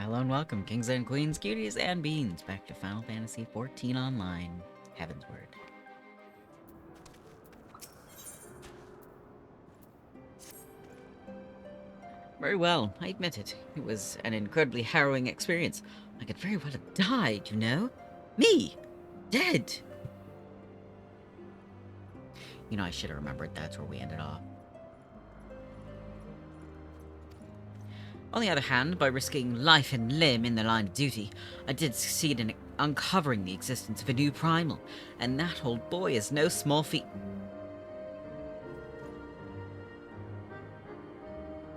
Hello and welcome, kings and queens, cuties and beans, back to Final Fantasy XIV Online, Heavensward. Very well, I admit it. It was an incredibly harrowing experience. I could very well have died, you know? Me! Dead! You know, I should have remembered that's where we ended off. On the other hand, by risking life and limb in the line of duty, I did succeed in uncovering the existence of a new primal, and that old boy is no small feat.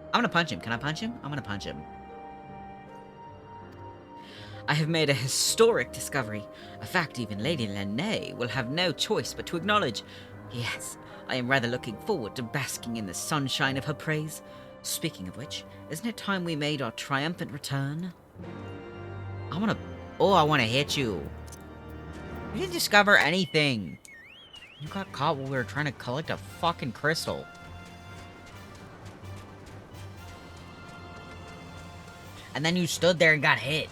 I'm gonna punch him. Can I punch him? I'm gonna punch him. I have made a historic discovery, a fact even Lady Lene will have no choice but to acknowledge. Yes, I am rather looking forward to basking in the sunshine of her praise. Speaking of which, isn't it time we made our triumphant return? I wanna hit you. You didn't discover anything. You got caught while we were trying to collect a fucking crystal. And then you stood there and got hit.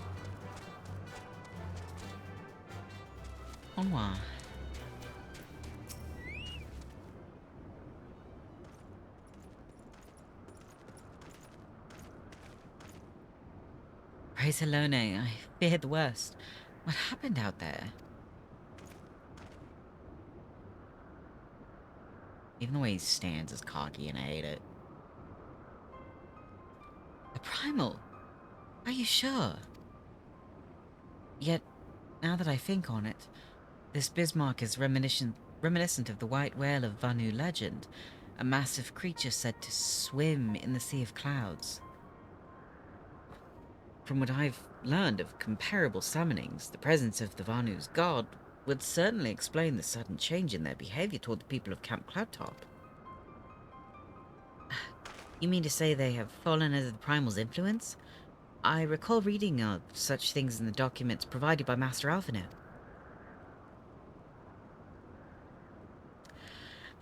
Oh, wow. Praise Alone, I feared the worst. What happened out there? Even the way he stands is cocky and I hate it. The Primal? Are you sure? Yet, now that I think on it, this Bismarck is reminiscent of the white whale of Vanu legend, a massive creature said to swim in the sea of clouds. From what I've learned of comparable summonings, the presence of the Vanu's god would certainly explain the sudden change in their behavior toward the people of Camp Cloudtop. You mean to say they have fallen under the Primal's influence? I recall reading of such things in the documents provided by Master Alphino.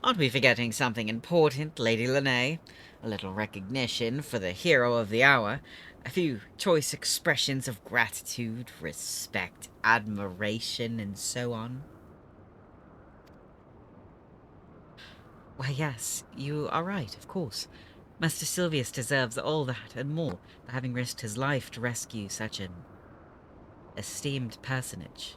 Aren't we forgetting something important, Lady Lene? A little recognition for the hero of the hour, a few choice expressions of gratitude, respect, admiration, and so on. Why, yes, you are right, of course. Master Silvius deserves all that and more for having risked his life to rescue such an esteemed personage.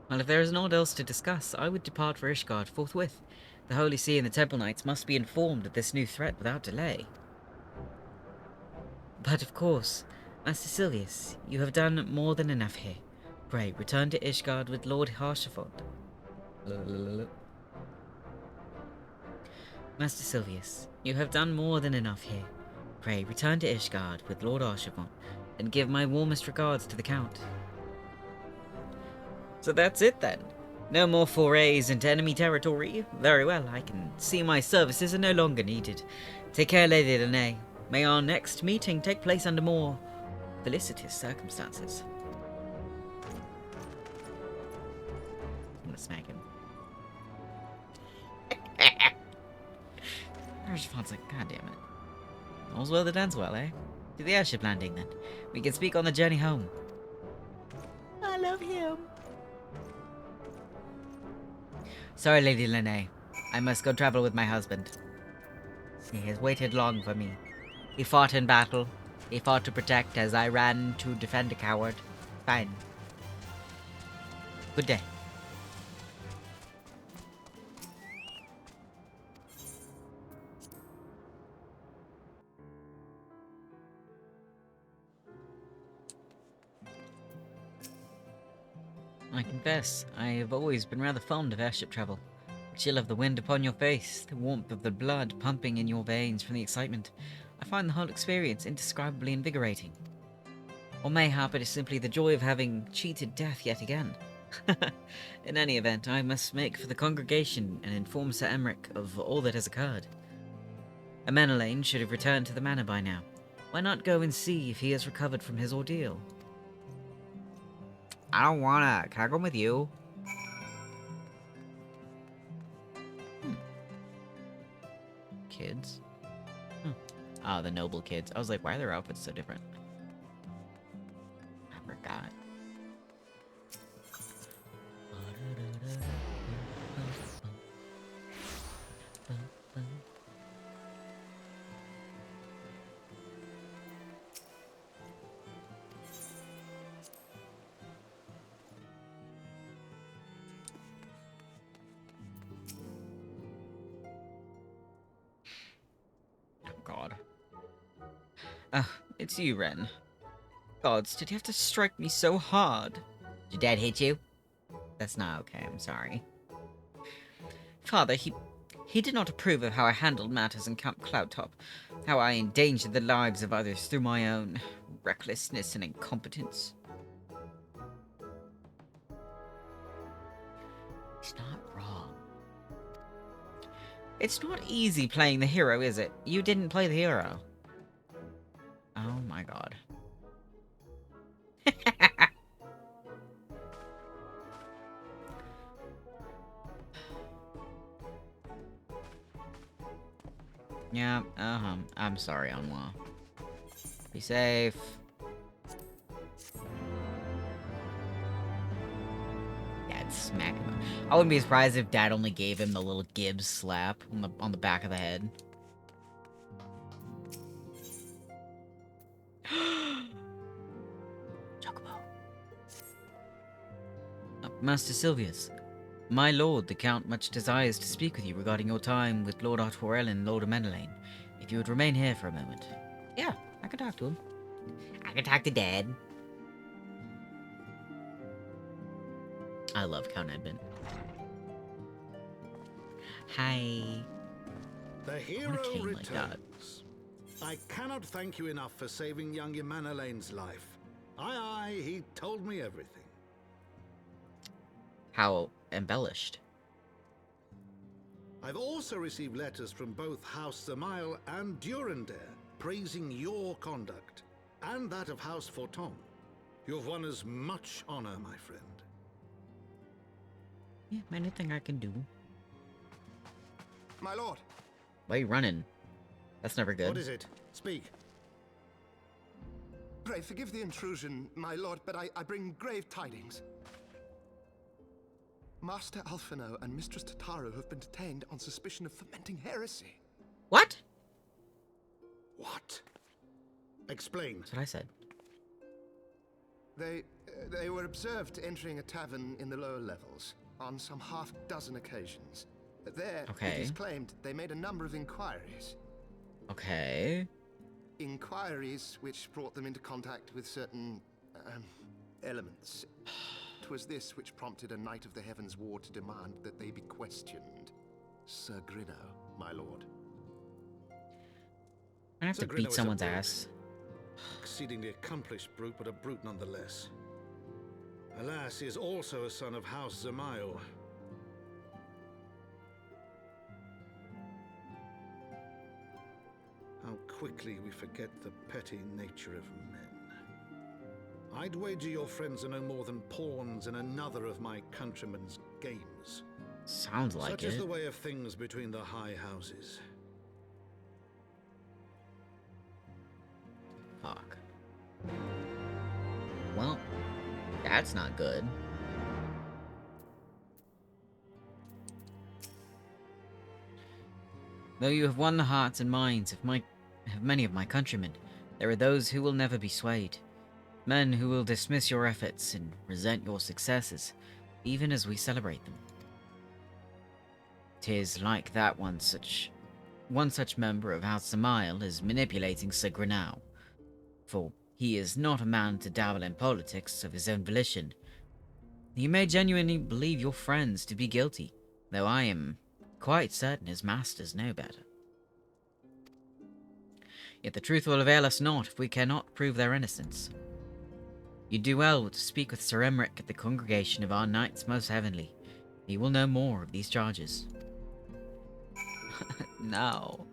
Well, if there is naught else to discuss, I would depart for Ishgard forthwith. The Holy See and the Temple Knights must be informed of this new threat without delay. But of course, Master Silvius, you have done more than enough here. Pray, return to Ishgard with Lord Harshavon. Master Silvius, you have done more than enough here. Pray, return to Ishgard with Lord Harshavon, and give my warmest regards to the Count. So that's it then. No more forays into enemy territory? Very well, I can see my services are no longer needed. Take care, Lady Lene. May our next meeting take place under more felicitous circumstances. I'm gonna smack him. Harshavon's like, God damn it. All's well that ends well, eh? To the airship landing then. We can speak on the journey home. I love him. Sorry, Lady Lene. I must go travel with my husband. He has waited long for me. He fought in battle. He fought to protect as I ran to defend a coward. Fine. Good day. I confess, I have always been rather fond of airship travel. The chill of the wind upon your face, the warmth of the blood pumping in your veins from the excitement. I find the whole experience indescribably invigorating. Or mayhap it is simply the joy of having cheated death yet again. In any event, I must make for the congregation and inform Sir Emmerich of all that has occurred. Amenelaine should have returned to the manor by now. Why not go and see if he has recovered from his ordeal? I don't wanna. Can I go with you? Kids. the noble kids. I was like, why are their outfits so different? I forgot. God. It's you, Ren. Gods, did you have to strike me so hard? Did your dad hit you? That's not okay, I'm sorry. Father, he did not approve of how I handled matters in Camp Cloudtop, how I endangered the lives of others through my own recklessness and incompetence. He's not wrong. It's not easy playing the hero, is it? You didn't play the hero. Oh my god. Yeah, I'm sorry, Anwar. Be safe. Dad smack him. I wouldn't be surprised if Dad only gave him the little Gibbs slap on the back of the head. Chocobo. Master Silvius. My lord, the Count much desires to speak with you regarding your time with Lord Artorel and Lord Amenelaine. If you would remain here for a moment. Yeah, I can talk to him. I can talk to Dad. I love Count Edmund. Hi. The hero Like that. returns. I cannot thank you enough for saving young Emanelaine's life. Aye, he told me everything. How embellished. I've also received letters from both House Zamail and Durandare praising your conduct, and that of House Forton. You've won as much honor, my friend. Yeah, anything I can do. My lord. Why are you running? That's never good. What is it? Speak. Pray forgive the intrusion, my lord, but I bring grave tidings. Master Alphino and Mistress Tataru have been detained on suspicion of fomenting heresy. What? What? Explain. That's what I said. They were observed entering a tavern in the lower levels on some half-dozen occasions. There, it is claimed, they made a number of inquiries. Okay. Inquiries which brought them into contact with certain elements. 'Twas this which prompted a knight of the Heavensward to demand that they be questioned. Sir Grinno, my lord. I have Sir to Grinno beat is a someone's brute. ass. Exceedingly accomplished brute, but a brute nonetheless. Alas, he is also a son of House Zamail. How quickly we forget the petty nature of men. I'd wager your friends are no more than pawns in another of my countrymen's games. Sounds like Such it. is the way of things between the high houses. Fuck. Well, that's not good. Though you have won the hearts and minds of many of my countrymen, there are those who will never be swayed. Men who will dismiss your efforts and resent your successes, even as we celebrate them. 'Tis like that one such member of House Samael is manipulating Sir Grinau, for he is not a man to dabble in politics of his own volition. He may genuinely believe your friends to be guilty, though I am quite certain his masters know better. Yet the truth will avail us not if we cannot prove their innocence. You do well to speak with Sir Emmerich at the congregation of our Knights Most Heavenly. He will know more of these charges. No.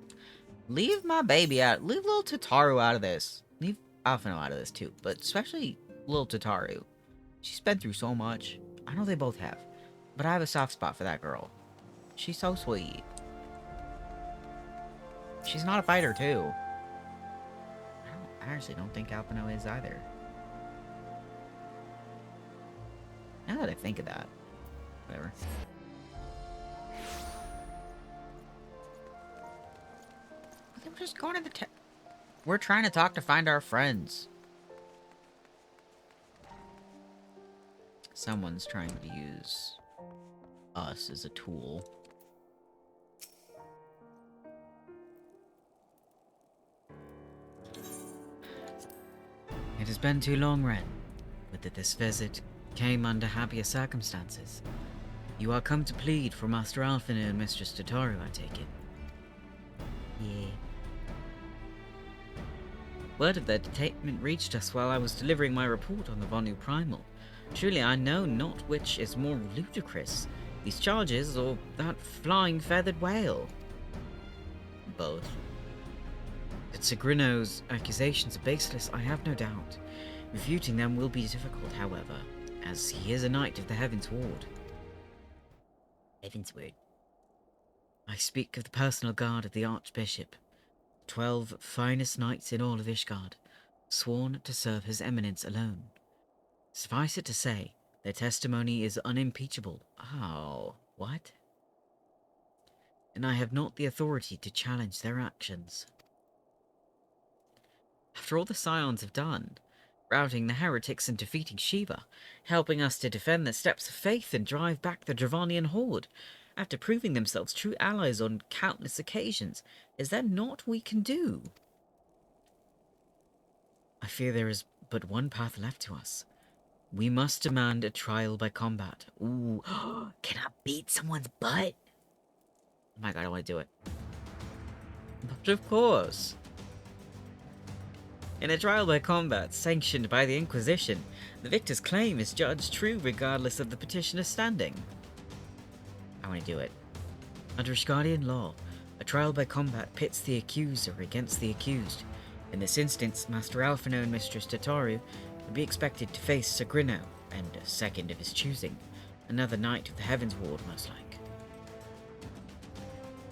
Leave my baby out. Leave little Tataru out of this. Leave Alphino out of this too, but especially little Tataru. She's been through so much. I know they both have, but I have a soft spot for that girl. She's so sweet. She's not a fighter too. I actually don't think Alpino is either. Now that I think of that. Whatever. I'm just going to the We're trying to talk to find our friends. Someone's trying to use us as a tool. It has been too long, Ren, but that this visit came under happier circumstances. You are come to plead for Master Alphino and Mistress Tataru, I take it. Yeah. Word of their detainment reached us while I was delivering my report on the Vonu Primal. Truly, I know not which is more ludicrous, these charges or that flying feathered whale. Both. That Sagrino's accusations are baseless, I have no doubt. Refuting them will be difficult, however, as he is a knight of the Heavensward. Heavensward. I speak of the personal guard of the Archbishop, 12 finest knights in all of Ishgard, sworn to serve his eminence alone. Suffice it to say, their testimony is unimpeachable. Oh, what? And I have not the authority to challenge their actions. After all the Scions have done, routing the heretics and defeating Shiva, helping us to defend the steps of faith and drive back the Dravanian horde, after proving themselves true allies on countless occasions, is there naught we can do? I fear there is but one path left to us. We must demand a trial by combat. Ooh, can I beat someone's butt? Oh my god, I want to do it. But of course. In a trial by combat sanctioned by the Inquisition, the victor's claim is judged true regardless of the petitioner's standing. I want to do it. Under Ishgardian law, a trial by combat pits the accuser against the accused. In this instance, Master Alphino and Mistress Tataru would be expected to face Sagrino, and a second of his choosing, another knight of the Heavensward most like.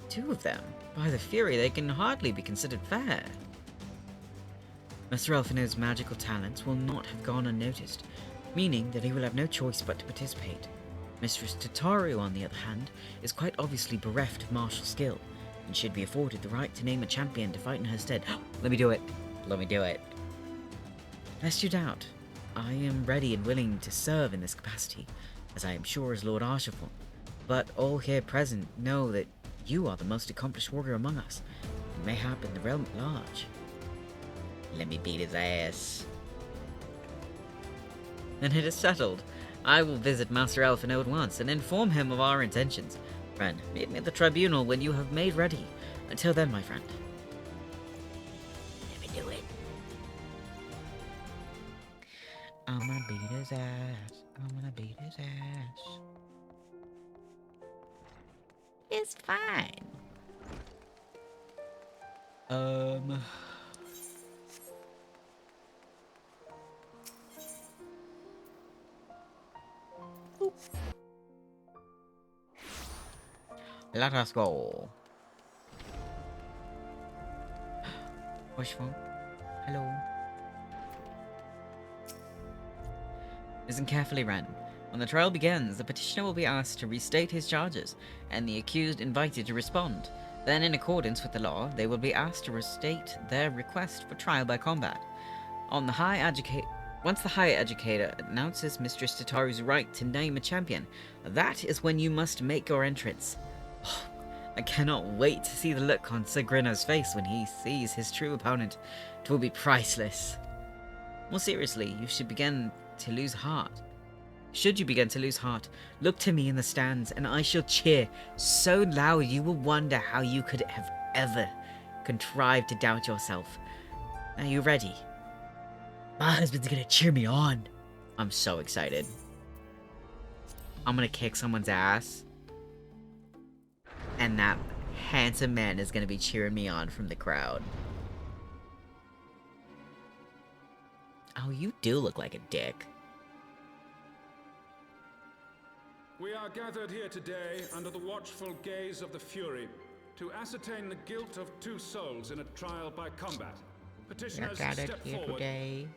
Two of them? By the Fury, they can hardly be considered fair. Master Alphino's magical talents will not have gone unnoticed, meaning that he will have no choice but to participate. Mistress Tataru, on the other hand, is quite obviously bereft of martial skill, and should be afforded the right to name a champion to fight in her stead. Let me do it. Let me do it. Lest you doubt, I am ready and willing to serve in this capacity, as I am sure is Lord Archibald. But all here present know that you are the most accomplished warrior among us, and mayhap in the realm at large. Let me beat his ass. Then it is settled. I will visit Master Alphino at once and inform him of our intentions. Friend, meet me at the tribunal when you have made ready. Until then, my friend. Let me do it. I'm gonna beat his ass. I'm gonna beat his ass. It's fine. Oop. Let us go. Wishful. Hello. Listen carefully, Ren. When the trial begins, the petitioner will be asked to restate his charges, and the accused invited to respond. Then, in accordance with the law, they will be asked to restate their request for trial by combat. Once the High Educator announces Mistress Tataru's right to name a champion, that is when you must make your entrance. Oh, I cannot wait to see the look on Sagrino's face when he sees his true opponent. It will be priceless. More seriously, you should begin to lose heart. Should you begin to lose heart, look to me in the stands, and I shall cheer so loud you will wonder how you could have ever contrived to doubt yourself. Are you ready? My husband's gonna cheer me on. I'm so excited. I'm gonna kick someone's ass, and that handsome man is gonna be cheering me on from the crowd. Oh, you do look like a dick. We are gathered here today under the watchful gaze of the Fury to ascertain the guilt of two souls in a trial by combat. Petitioners, gathered step here forward. today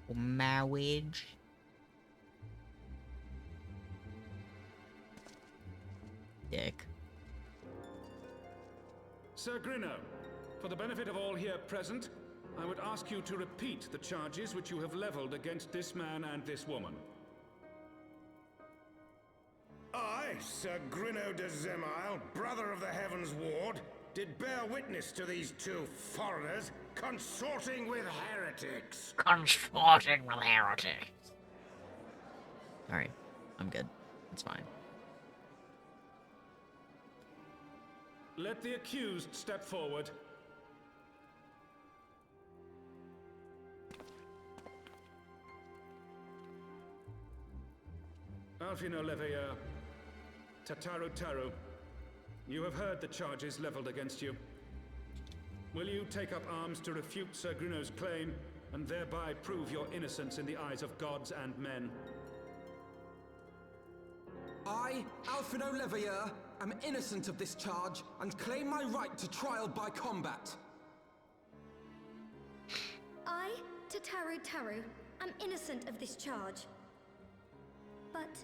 for marriage. Dick. Sir Grinno, for the benefit of all here present, I would ask you to repeat the charges which you have leveled against this man and this woman. I, Sir Grinno de Zemile, brother of the Heavensward, did bear witness to these two foreigners consorting with heretics. Consorting with heretics. Alright, I'm good. It's fine. Let the accused step forward. Alfino Leveilleur, Tataru Taru, you have heard the charges leveled against you. Will you take up arms to refute Sir Grinno's claim, and thereby prove your innocence in the eyes of gods and men? I, Alfino Leveilleur, am innocent of this charge and claim my right to trial by combat. I, Tataru Taru, am innocent of this charge. But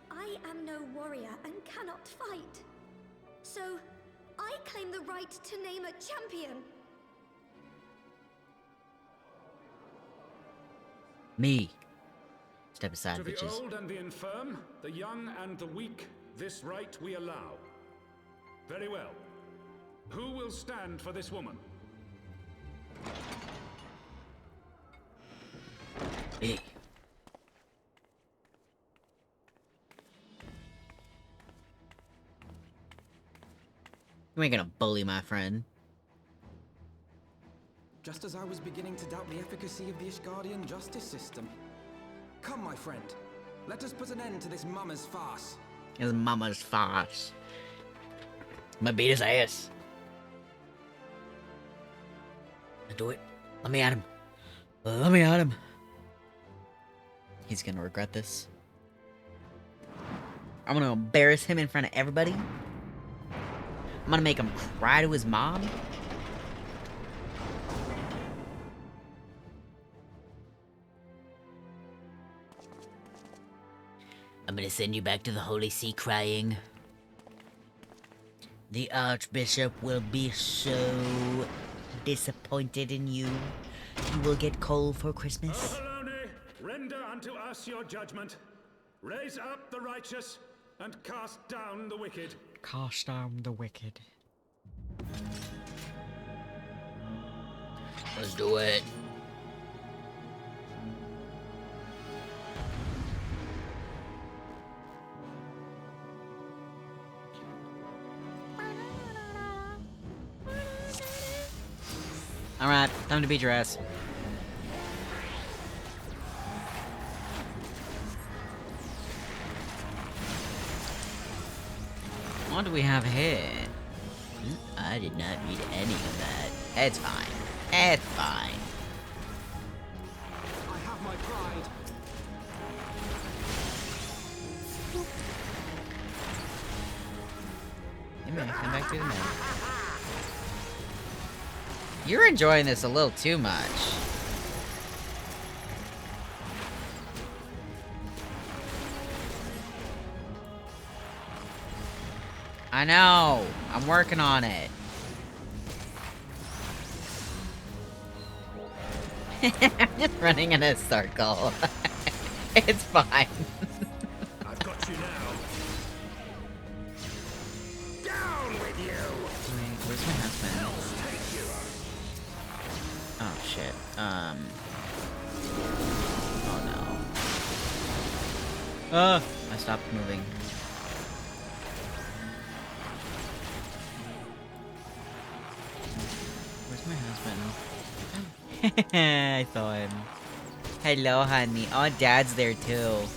I am no warrior and cannot fight. So, I claim the right to name a champion. Me. Step aside, To the bitches. old and the infirm, the young and the weak, this right we allow. Very well. Who will stand for this woman? Me. You ain't gonna bully my friend. Just as I was beginning to doubt the efficacy of the Ishgardian justice system. Come, my friend. Let us put an end to this mama's farce. His mama's farce. I'm gonna beat his ass. Do it. Let me at him. Let me at him. He's gonna regret this. I'm gonna embarrass him in front of everybody. I'm gonna make him cry to his mom. I'm gonna send you back to the Holy See crying. The Archbishop will be so disappointed in you. You will get coal for Christmas. Aholone, render unto us your judgment. Raise up the righteous and cast down the wicked. Cast down the wicked. Let's do it. Alright, time to beat your ass. What do we have here? I did not read any of that. It's fine. It's fine. I have my pride. Hey man, come back to the middle. You're enjoying this a little too much. I know. I'm working on it. I'm just running in a circle. It's fine. I've got you now. Down with you! Wait, where's my husband? Take you. Oh shit. Oh no. I stopped moving. Where's my husband? I saw him. Hello, honey. Oh, Dad's there too.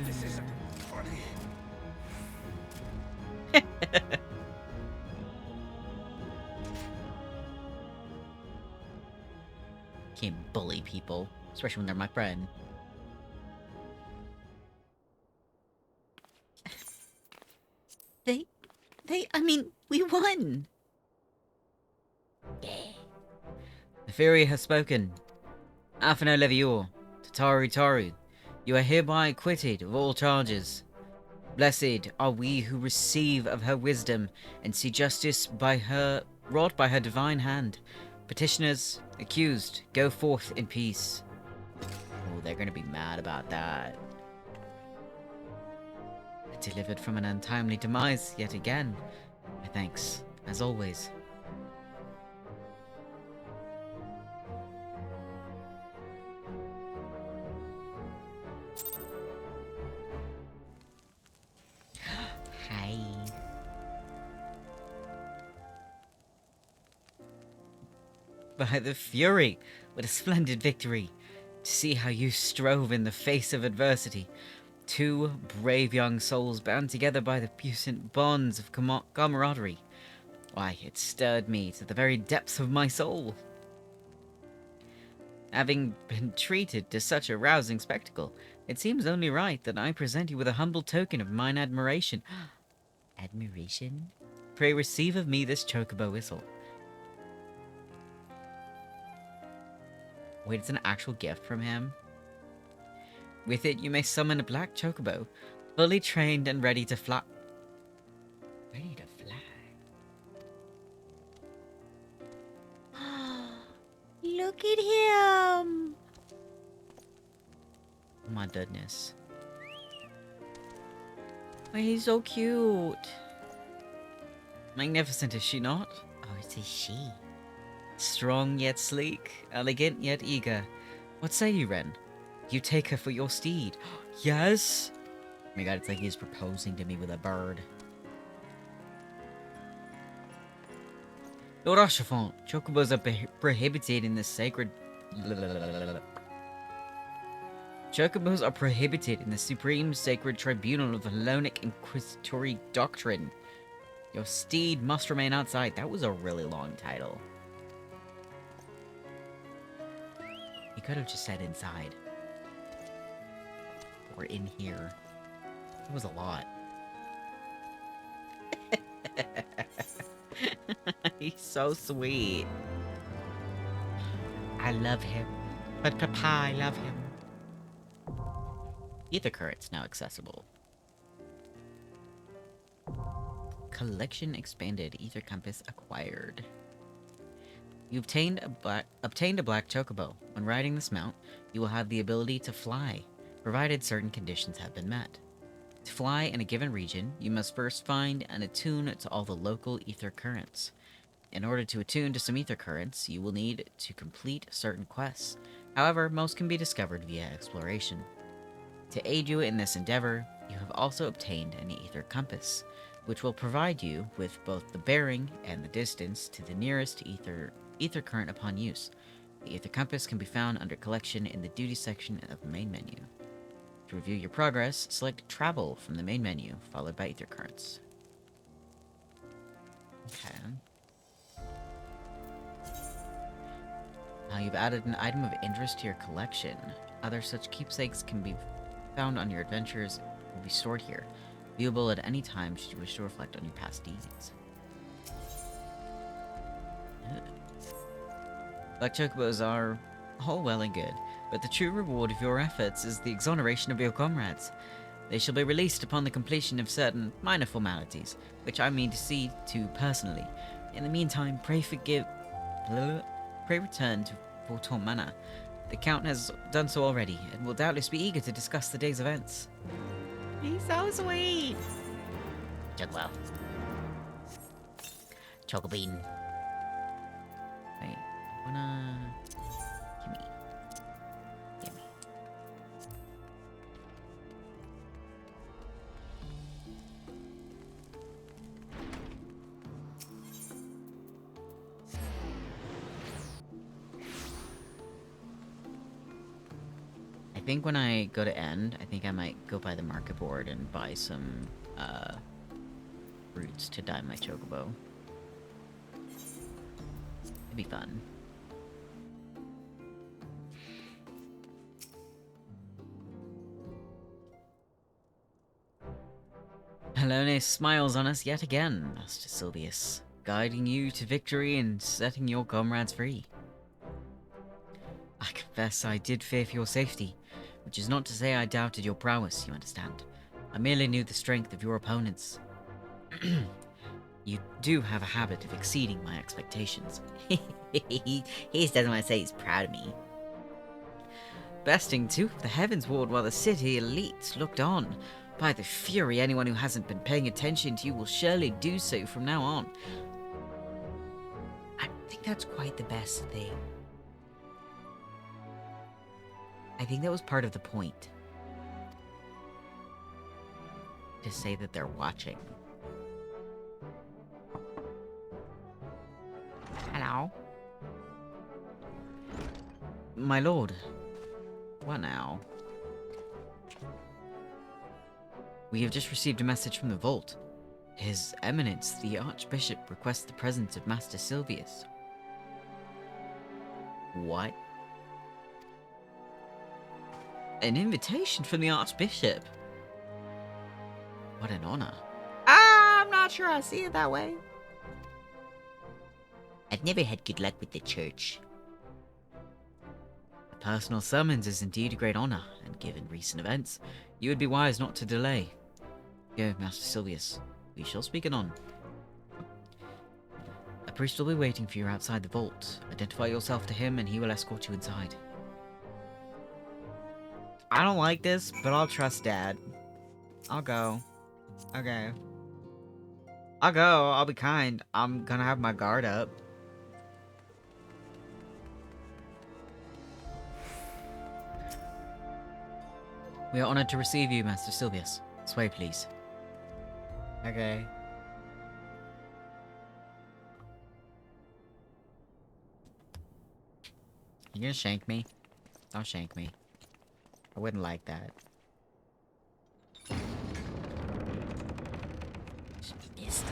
This isn't funny. Can't bully people, especially when they're my friend. I mean, we won! Yeah. The Fury has spoken. Afino Levior, Tataru Taru, you are hereby acquitted of all charges. Blessed are we who receive of her wisdom and see justice by her wrought by her divine hand. Petitioners, accused, go forth in peace. Oh, they're gonna be mad about that. Delivered from an untimely demise yet again. My thanks, as always. Hi. By the Fury, what a splendid victory! To see how you strove in the face of adversity. Two brave young souls bound together by the puissant bonds of camaraderie. Why, it stirred me to the very depths of my soul. Having been treated to such a rousing spectacle, it seems only right that I present you with a humble token of mine admiration. Admiration? Pray receive of me this chocobo whistle. Wait, it's an actual gift from him? With it, you may summon a black chocobo, fully trained and ready to fly. Ready to fly. Look at him! Oh my goodness. Oh, he's so cute. Magnificent, is she not? Oh, it's a she. Strong yet sleek, elegant yet eager. What say you, Ren? You take her for your steed. Yes! Oh my god, it's like he's proposing to me with a bird. Lord Oshafont, chocobos are prohibited in the sacred... Chocobos are prohibited in the supreme sacred tribunal of the Hellenic Inquisitory Doctrine. Your steed must remain outside. That was a really long title. He could have just said inside. Or in here. It was a lot. He's so sweet. I love him. But Papa, I love him. Ether currents now accessible. Collection expanded. Ether compass acquired. You obtained a black chocobo. When riding this mount, you will have the ability to fly, provided certain conditions have been met. To fly in a given region, you must first find and attune to all the local ether currents. In order to attune to some ether currents, you will need to complete certain quests. However, most can be discovered via exploration. To aid you in this endeavor, you have also obtained an ether compass, which will provide you with both the bearing and the distance to the nearest ether current upon use. The ether compass can be found under collection in the duty section of the main menu. To review your progress, select travel from the main menu, followed by ether currents. Okay. Now you've added an item of interest to your collection. Other such keepsakes can be found on your adventures and will be stored here, viewable at any time should you wish to reflect on your past deeds. Black chocobos are all well and good, but the true reward of your efforts is the exoneration of your comrades. They shall be released upon the completion of certain minor formalities, which I mean to see to personally. In the meantime, pray return to Forton Manor. The Count has done so already, and will doubtless be eager to discuss the day's events. He's so sweet! Chocobo. Chocobean. Wait, Gimme. I think when I go to end, I think I might go by the market board and buy some, fruits to dye my chocobo. It'd be fun. Helone smiles on us yet again, Master Silvius, guiding you to victory and setting your comrades free. I confess I did fear for your safety, which is not to say I doubted your prowess, you understand. I merely knew the strength of your opponents. You do have a habit of exceeding my expectations. He just doesn't want to say he's proud of me. Besting too the Heavensward while the city elite looked on. By the fury, anyone who hasn't been paying attention to you will surely do so from now on. I think that's quite the best thing. I think that was part of the point. To say that they're watching. Hello? My lord. What now? We have just received a message from the vault. His Eminence, the Archbishop, requests the presence of Master Silvius. What? An invitation from the Archbishop? What an honor. I'm not sure I see it that way. I've never had good luck with the church. A personal summons is indeed a great honor, and given recent events, you would be wise not to delay. Go, Master Silvius. We shall speak anon. A priest will be waiting for you outside the vault. Identify yourself to him, and he will escort you inside. I don't like this, but I'll trust Dad. I'll go. Okay. I'll go. I'll be kind. I'm gonna have my guard up. We are honored to receive you, Master Silvius. This way, please. Okay. You gonna shank me? Don't shank me. I wouldn't like that. Missed.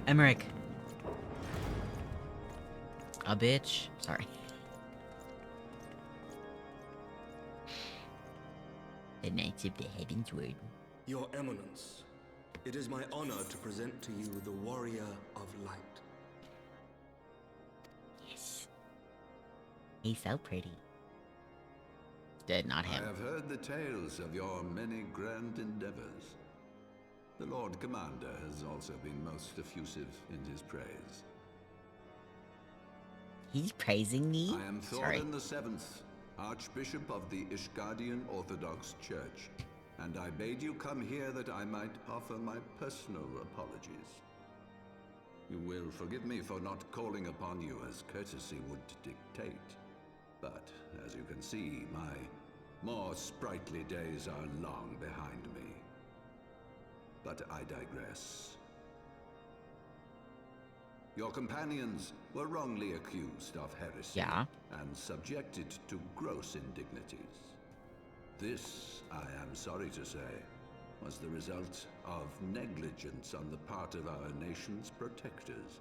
Emmerich. A bitch. Sorry. The Knights of the Heavensward. Your Eminence, it is my honor to present to you the Warrior of Light. Yes. He's so pretty. Dead, not him. I have heard the tales of your many grand endeavors. The Lord Commander has also been most effusive in his praise. He's praising me? I am Thordan the Seventh, Archbishop of the Ishgardian Orthodox Church, and I bade you come here that I might offer my personal apologies. You will forgive me for not calling upon you as courtesy would dictate, but as you can see, my more sprightly days are long behind me. But I digress. Your companions were wrongly accused of heresy and subjected to gross indignities. This, I am sorry to say, was the result of negligence on the part of our nation's protectors.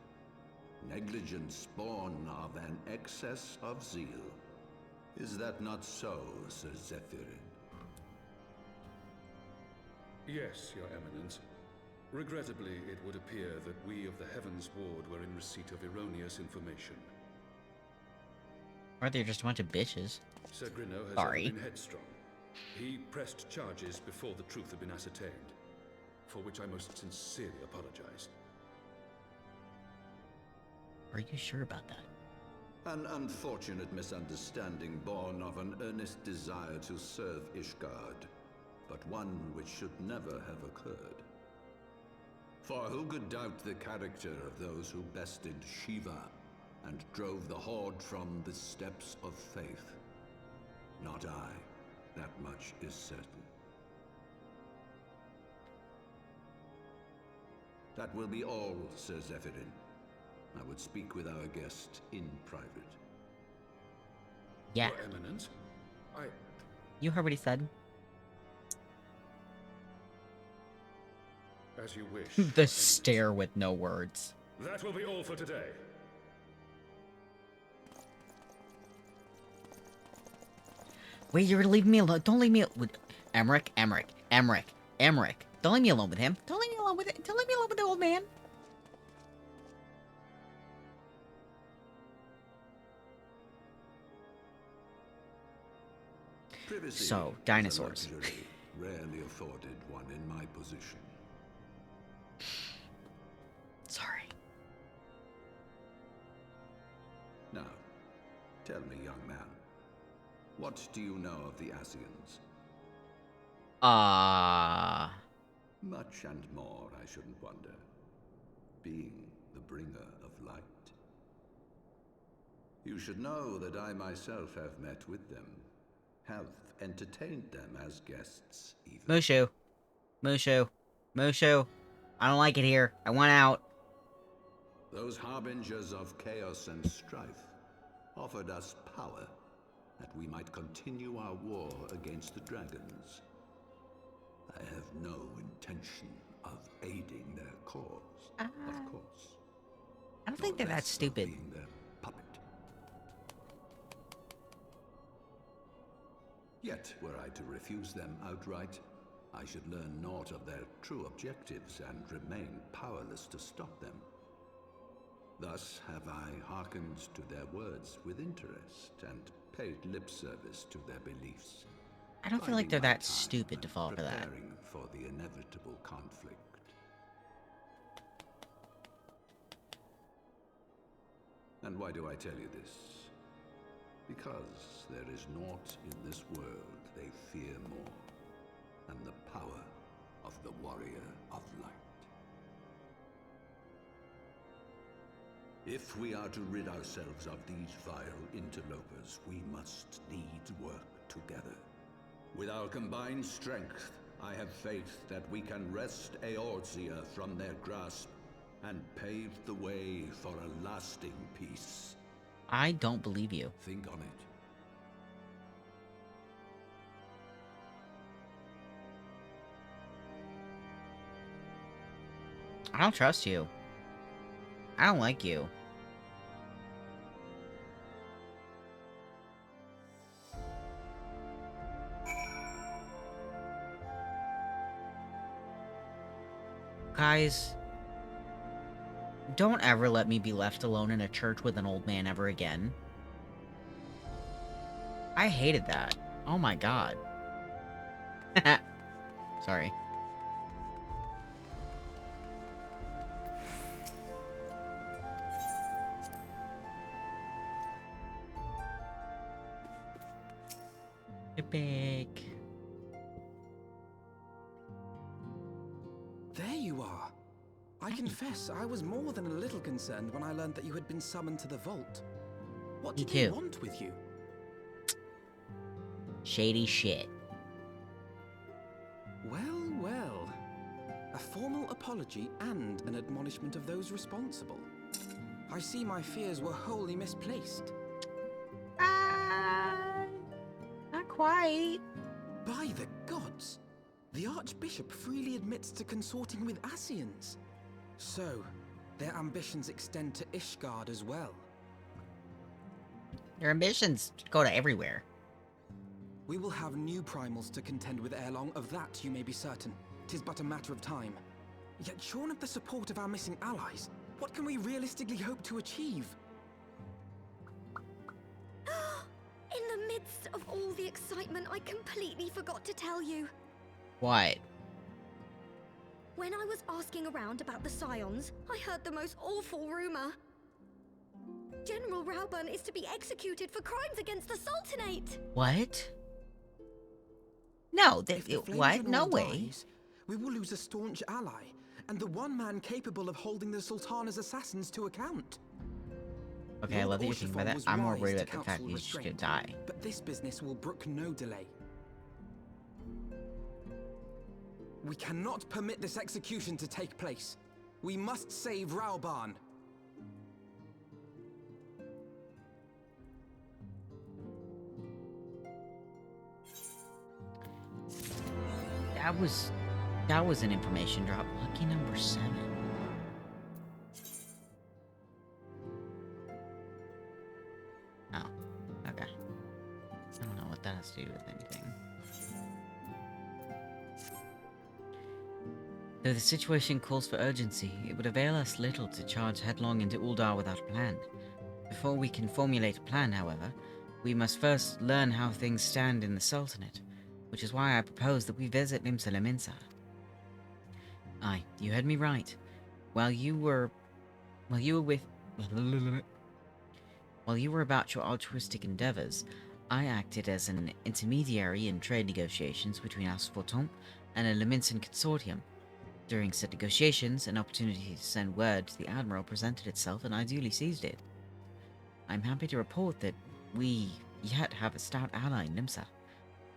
Negligence born of an excess of zeal. Is that not so, Sir Zephyrin? Yes, Your Eminence. Regrettably, it would appear that we of the Heavensward were in receipt of erroneous information. Or they're just a bunch of bitches. Sir Grino has ever been headstrong. He pressed charges before the truth had been ascertained, for which I most sincerely apologize. Are you sure about that? An unfortunate misunderstanding born of an earnest desire to serve Ishgard, but one which should never have occurred. For who could doubt the character of those who bested Shiva and drove the Horde from the steps of faith? Not I. That much is certain. That will be all, Sir Zephyrin. I would speak with our guest in private. Yeah. Your Eminence, You heard what he said. As you wish. The stare with no words. That will be all for today. Wait, you're gonna leave me alone. Don't leave me alone. Emmerich. Don't leave me alone with him. Don't leave me alone with it. Don't leave me alone with the old man. Privacy So, is a dinosaurs. luxury rarely afforded one in my position. Sorry. Now, tell me, young man, what do you know of the Asians? Much and more, I shouldn't wonder. Being the bringer of light. You should know that I myself have met with them. Have entertained them as guests, even. Mushu. Mushu. Mushu. I don't like it here. I want out. Those harbingers of chaos and strife offered us power, that we might continue our war against the dragons. I have no intention of aiding their cause, of course. I don't think they're that stupid. Being their puppet. Yet, were I to refuse them outright, I should learn naught of their true objectives and remain powerless to stop them. Thus have I hearkened to their words with interest and paid lip service to their beliefs. I don't feel like they're Biding my that time stupid to and fall for that. preparing for the inevitable conflict. And why do I tell you this? Because there is naught in this world they fear more than the power of the warrior of light. If we are to rid ourselves of these vile interlopers, we must needs work together. With our combined strength, I have faith that we can wrest Eorzea from their grasp and pave the way for a lasting peace. I don't believe you. Think on it. I don't trust you. I don't like you. Guys, don't ever let me be left alone in a church with an old man ever again. I hated that. Oh my god. Sorry. Epic. There you are. I confess, I was more than a little concerned when I learned that you had been summoned to the vault. What Me did they too. want with you? Shady shit. Well, well. A formal apology and an admonishment of those responsible. I see my fears were wholly misplaced. Not quite. By the gods! The Archbishop freely admits to consorting with Asians. So, their ambitions extend to Ishgard as well. Your ambitions go to everywhere. We will have new primals to contend with ere long, of that you may be certain. 'Tis but a matter of time. Yet shorn of the support of our missing allies, what can we realistically hope to achieve? In the midst of all the excitement, I completely forgot to tell you. What? When I was asking around about the Scions, I heard the most awful rumor. General Rauburn is to be executed for crimes against the Sultanate! What? No, If the Flame what? No General way. dies, we will lose a staunch ally, and the one man capable of holding the Sultana's assassins to account. Okay, I Lord love that you're thinking about Orshifon that. was I'm more wise worried to about the fact counsel he's just gonna restraint, die. But this business will brook no delay. We cannot permit this execution to take place. We must save Rauburn. That was an information drop. Lucky number 7. Oh, okay. I don't know what that has to do with anything. Though the situation calls for urgency, it would avail us little to charge headlong into Uldar without a plan. Before we can formulate a plan, however, we must first learn how things stand in the Sultanate, which is why I propose that we visit Limsa Lominsa. Aye, you heard me right. While you were about your altruistic endeavors, I acted as an intermediary in trade negotiations between House Forton and a Lominsan consortium. During said negotiations, an opportunity to send word to the Admiral presented itself and I duly seized it. I'm happy to report that we yet have a stout ally in Limsa.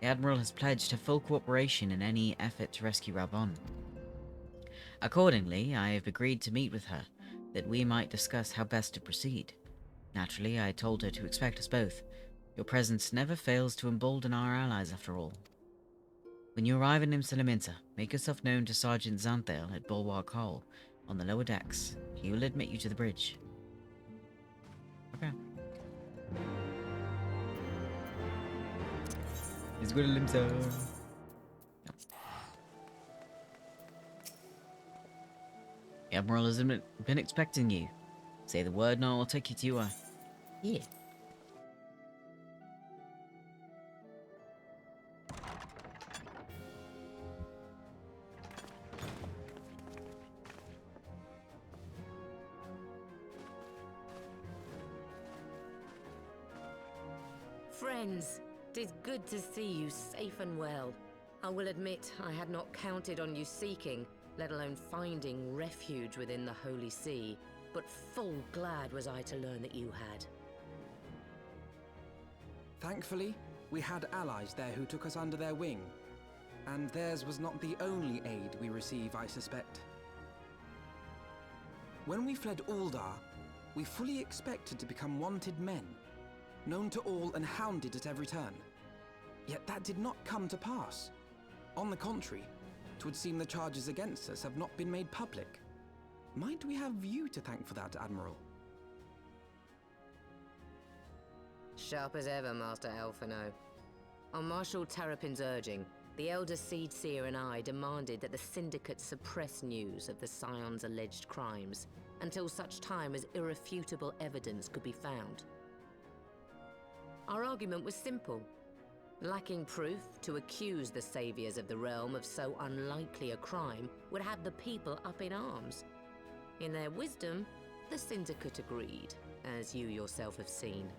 The Admiral has pledged her full cooperation in any effort to rescue Raubon. Accordingly, I have agreed to meet with her, that we might discuss how best to proceed. Naturally, I told her to expect us both. Your presence never fails to embolden our allies, after all. When you arrive in Limsa Lominsa, make yourself known to Sergeant Xanthale at Bulwark Hall, on the lower decks. He will admit you to the bridge. Okay. Let's go to Limsa. The Admiral has been expecting you. Say the word and I'll take you to here. Friends, 'tis good to see you safe and well. I will admit I had not counted on you seeking, let alone finding refuge within the Holy See, but full glad was I to learn that you had. Thankfully, we had allies there who took us under their wing. And theirs was not the only aid we receive, I suspect. When we fled Uldar, we fully expected to become wanted men, known to all and hounded at every turn. Yet that did not come to pass. On the contrary, 'twould seem the charges against us have not been made public. Might we have you to thank for that, Admiral? Sharp as ever, Master Elfino. On Marshal Terrapin's urging, the Elder Seedseer and I demanded that the Syndicate suppress news of the Scion's alleged crimes until such time as irrefutable evidence could be found. Our argument was simple. Lacking proof, to accuse the saviors of the realm of so unlikely a crime would have the people up in arms. In their wisdom, the Syndicate agreed, as you yourself have seen.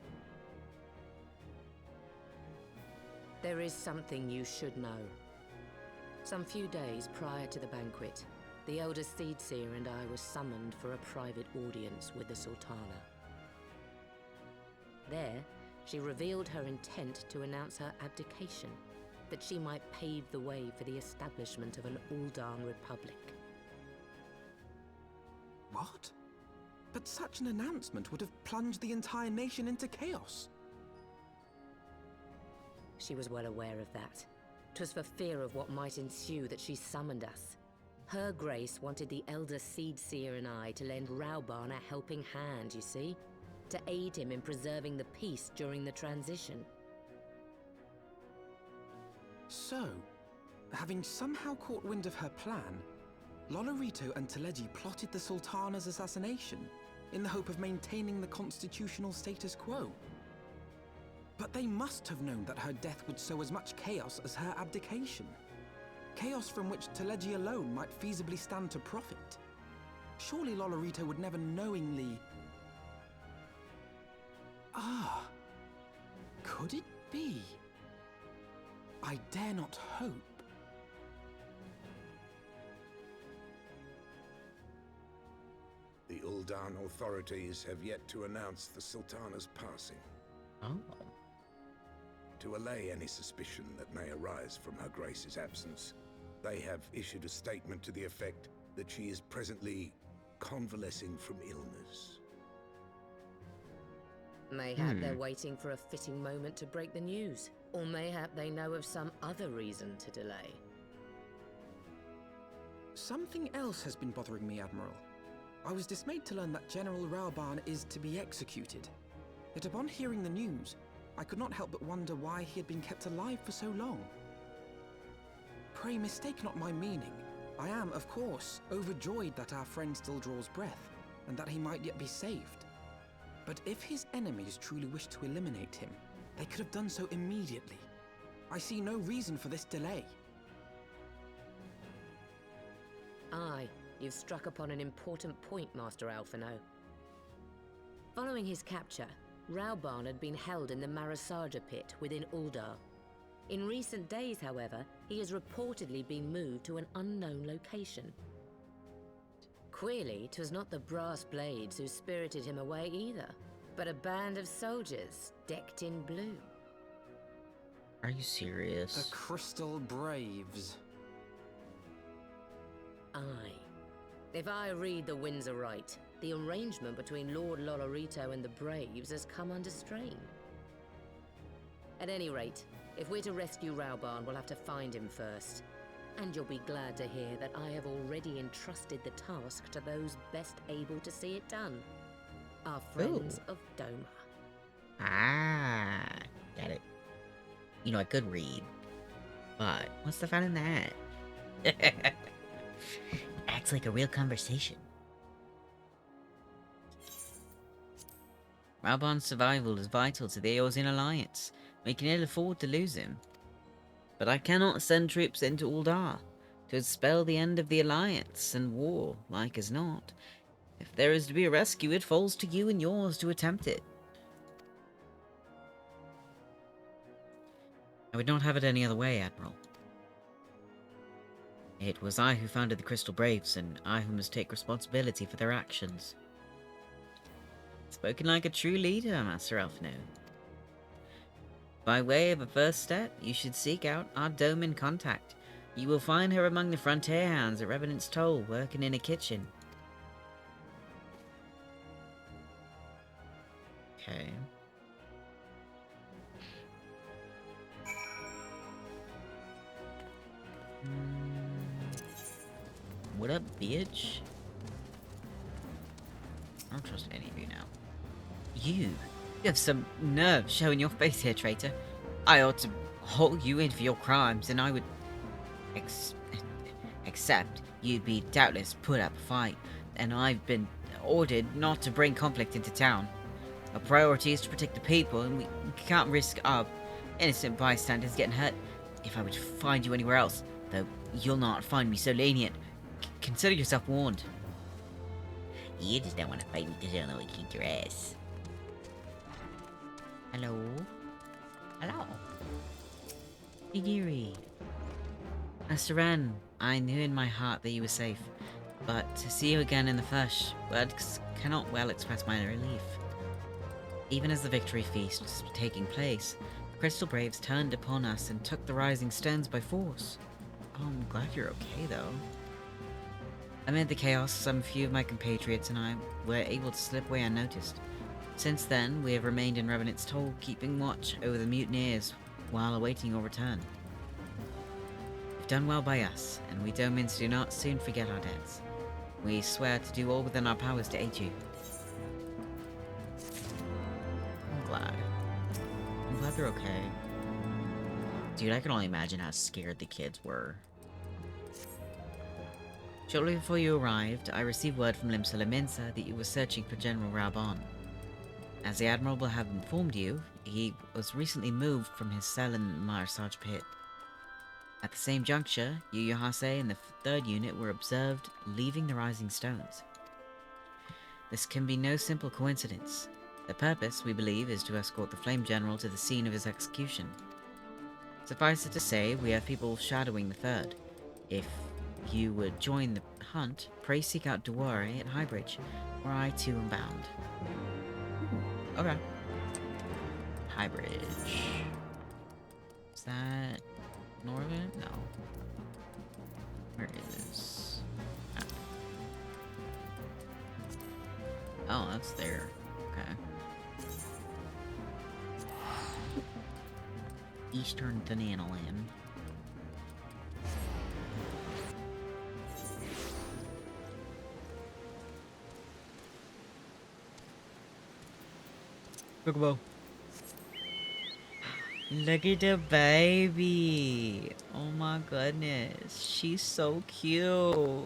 There is something you should know. Some few days prior to the banquet, the Elder Seedseer and I were summoned for a private audience with the Sultana. There, she revealed her intent to announce her abdication, that she might pave the way for the establishment of an Uldan Republic. What? But such an announcement would have plunged the entire nation into chaos. She was well aware of that. 'Twas for fear of what might ensue that she summoned us. Her Grace wanted the Elder Seedseer and I to lend Raubon a helping hand, you see? To aid him in preserving the peace during the transition. So, having somehow caught wind of her plan, Lolorito and Teleji plotted the Sultana's assassination in the hope of maintaining the constitutional status quo. But they must have known that her death would sow as much chaos as her abdication. Chaos from which Teleji alone might feasibly stand to profit. Surely Lolorito would never knowingly... Ah, could it be? I dare not hope. The Uldan authorities have yet to announce the Sultana's passing. Oh. To allay any suspicion that may arise from Her Grace's absence, they have issued a statement to the effect that she is presently convalescing from illness. Mayhap they're waiting for a fitting moment to break the news. Or mayhap they know of some other reason to delay. Something else has been bothering me, Admiral. I was dismayed to learn that General Raubon is to be executed. Yet upon hearing the news, I could not help but wonder why he had been kept alive for so long. Pray mistake not my meaning. I am, of course, overjoyed that our friend still draws breath, and that he might yet be saved. But if his enemies truly wish to eliminate him, they could have done so immediately. I see no reason for this delay. Aye, you've struck upon an important point, Master Alphino. Following his capture, Rauban had been held in the Marasaja pit within Uldar. In recent days, however, he has reportedly been moved to an unknown location. Queerly, 'twas not the brass blades who spirited him away either, but a band of soldiers decked in blue. Are you serious? The Crystal Braves. Aye. If I read the winds aright, the arrangement between Lord Lolorito and the Braves has come under strain. At any rate, if we're to rescue Rauban, we'll have to find him first. And you'll be glad to hear that I have already entrusted the task to those best able to see it done. Our friends of Doma. Ah, got it. You know, I could read, but what's the fun in that? Acts like a real conversation. Rauban's survival is vital to the Eorzean alliance. We can ill afford to lose him. But I cannot send troops into Uldar to spell the end of the alliance and war, like as not. If there is to be a rescue, it falls to you and yours to attempt it. I would not have it any other way, Admiral. It was I who founded the Crystal Braves, and I who must take responsibility for their actions. Spoken like a true leader, Master Alphino. By way of a first step, you should seek out our Domin contact. You will find her among the frontier hands at Revenant's Toll, working in a kitchen. Okay. What up, bitch? I don't trust any of you now. You have some nerve showing your face here, traitor. I ought to hold you in for your crimes, and I would accept you'd be doubtless put up a fight, and I've been ordered not to bring conflict into town. Our priority is to protect the people, and we can't risk our innocent bystanders getting hurt. If I were to find you anywhere else, though you'll not find me so lenient, consider yourself warned. You just don't want to fight me because you don't know what you kick your ass. Hello? Hello? Igiri. Master Ren, I knew in my heart that you were safe, but to see you again in the flesh, words cannot well express my relief. Even as the victory feast was taking place, the Crystal Braves turned upon us and took the Rising Stones by force. Oh, I'm glad you're okay, though. Amid the chaos, some few of my compatriots and I were able to slip away unnoticed. Since then, we have remained in Revenant's Toll, keeping watch over the mutineers while awaiting your return. You've done well by us, and we Domins do not soon forget our debts. We swear to do all within our powers to aid you. I'm glad. I'm glad they're okay. Dude, I can only imagine how scared the kids were. Shortly before you arrived, I received word from Limsa Laminsa that you were searching for General Rauban. As the Admiral will have informed you, he was recently moved from his cell in Marasaja pit. At the same juncture, you, Eorzea, and the 3rd Unit were observed leaving the Rising Stones. This can be no simple coincidence. The purpose, we believe, is to escort the Flame General to the scene of his execution. Suffice it to say, we have people shadowing the 3rd. If you would join the hunt, pray seek out Duare at Highbridge, where I too am bound. Okay. Highbridge. Is that Northern? No. Where is... Oh, that's there. Okay. Eastern Thanalan. Chocobo. Look at the baby. Oh my goodness. She's so cute.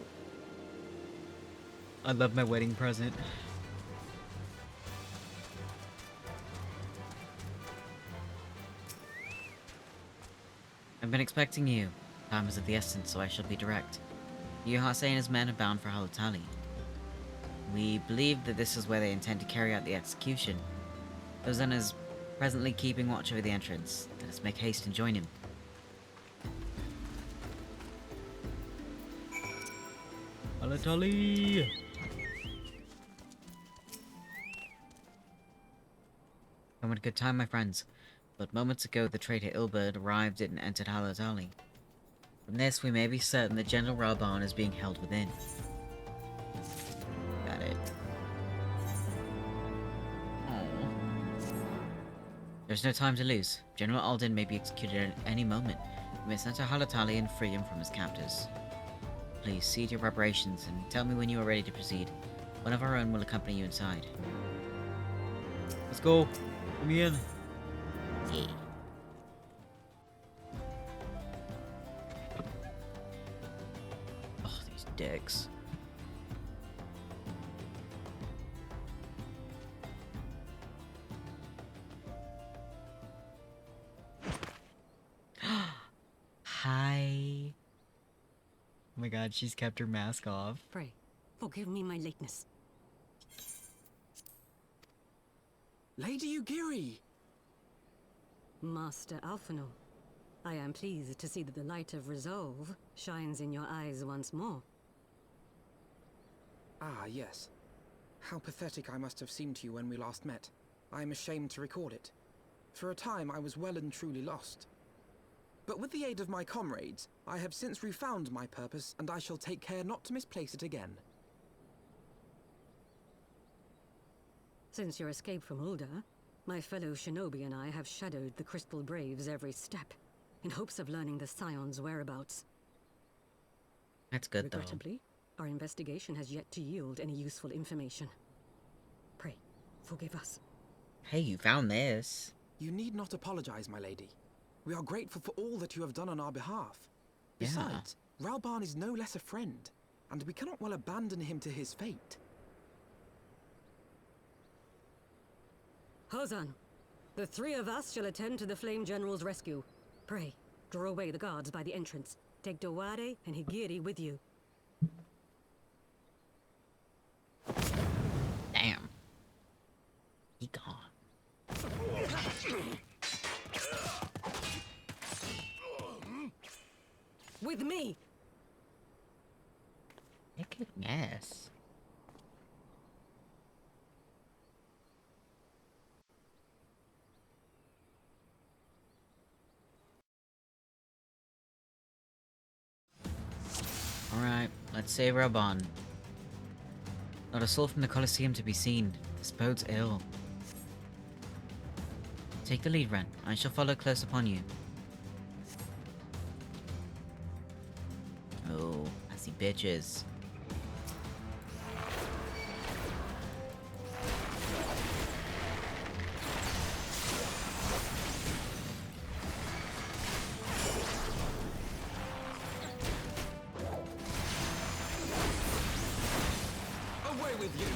I love my wedding present. I've been expecting you. Time is of the essence, so I shall be direct. Yuhase and his men are bound for Halatali. We believe that this is where they intend to carry out the execution. Ozan is presently keeping watch over the entrance. Let us make haste and join him. Halatali! Come at a good time, my friends. But moments ago, the traitor Ilberd arrived and entered Halatali. From this, we may be certain that General Raban is being held within. Got it. Oh. There's no time to lose. General Alden may be executed at any moment. We must enter Halatali and free him from his captors. Please, see to your preparations and tell me when you are ready to proceed. One of our own will accompany you inside. Let's go. Let me in. Yeah. Oh, these dicks. Hi. Oh my god, she's kept her mask off. Pray, forgive me my lateness. Lady Ugiri! Master Alphino, I am pleased to see that the light of resolve shines in your eyes once more. Ah, yes. How pathetic I must have seemed to you when we last met. I am ashamed to record it. For a time I was well and truly lost. But with the aid of my comrades, I have since refound my purpose, and I shall take care not to misplace it again. Since your escape from Ulda, my fellow shinobi and I have shadowed the Crystal Braves every step, in hopes of learning the Scion's whereabouts. That's good, though. Regrettably, our investigation has yet to yield any useful information. Pray, forgive us. Hey, you found this. You need not apologize, my lady. We are grateful for all that you have done on our behalf. Yeah. Besides, Ralban is no less a friend, and we cannot well abandon him to his fate. Hozan, the three of us shall attend to the Flame General's rescue. Pray, draw away the guards by the entrance. Take Dowade and Higiri with you. Damn. He gone. With me! Kicking ass. Alright, let's save Raban. Not a soul from the Colosseum to be seen. This bodes ill. Take the lead, Ren. I shall follow close upon you. Oh, I see bitches. Away with you!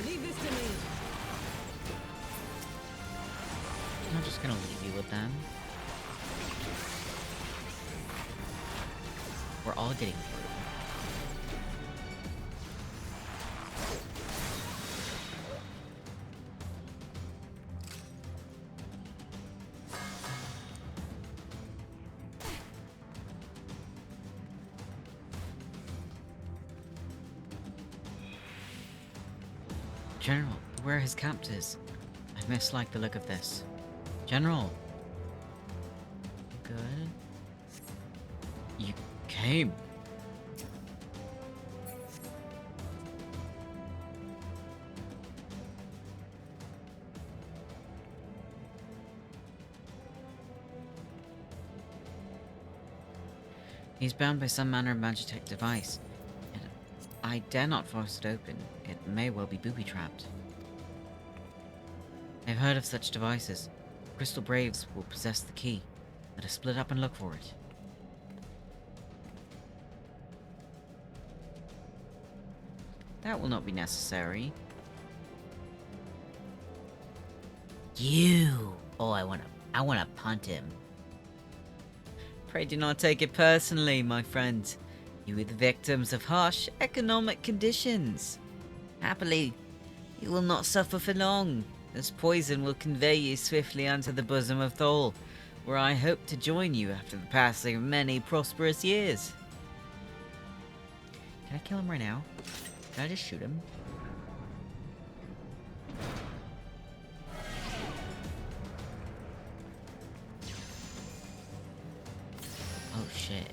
Leave this to me. I'm just gonna leave you with them. We're all getting through. General, beware his captors. I mislike the look of this. General. Good. You came. He's bound by some manner of magitech device. And I dare not force it open. It may well be booby-trapped. I've heard of such devices. Crystal Braves will possess the key. Let us split up and look for it. That will not be necessary. You! Oh, I wanna punt him. Pray do not take it personally, my friend. You are the victims of harsh economic conditions. Happily, you will not suffer for long. This poison will convey you swiftly unto the bosom of Thol, where I hope to join you after the passing of many prosperous years. Can I kill him right now? Can I just shoot him? Oh shit.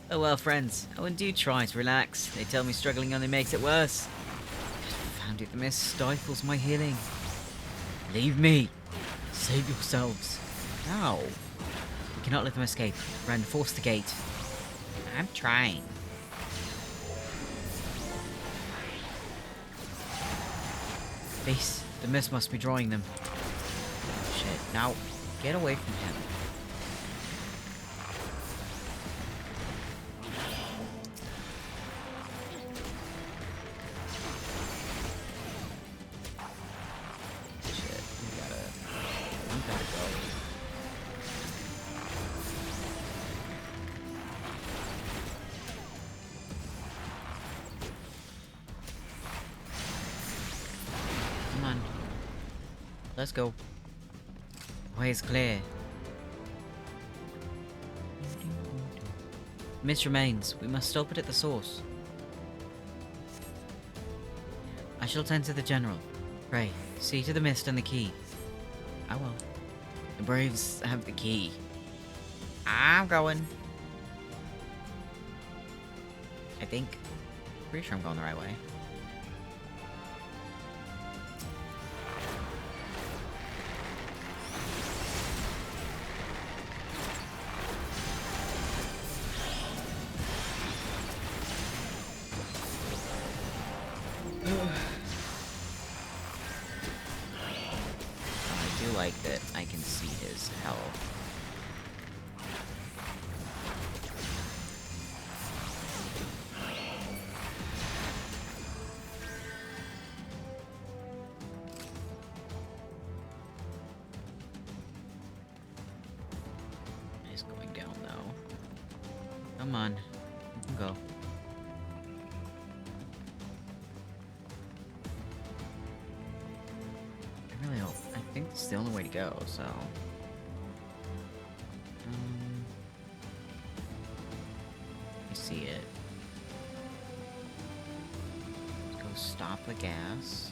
Oh well, friends. Oh, and do try to relax. They tell me struggling only makes it worse. Confounded, the mist stifles my healing. Leave me. Save yourselves. No. We cannot let them escape. Ren, force the gate. I'm trying. Face, the mist must be drawing them. Shit. Now, get away from him. Let's go. Way is clear. Mist remains. We must stop it at the source. I shall tend to the general. Pray, see to the mist and the key. I will. The Braves have the key. I'm going. I think. Pretty sure I'm going the right way. Like that I can see his health. He's going down though. Come on, you can go. I think it's the only way to go, so... you see it. Let's go stop the gas.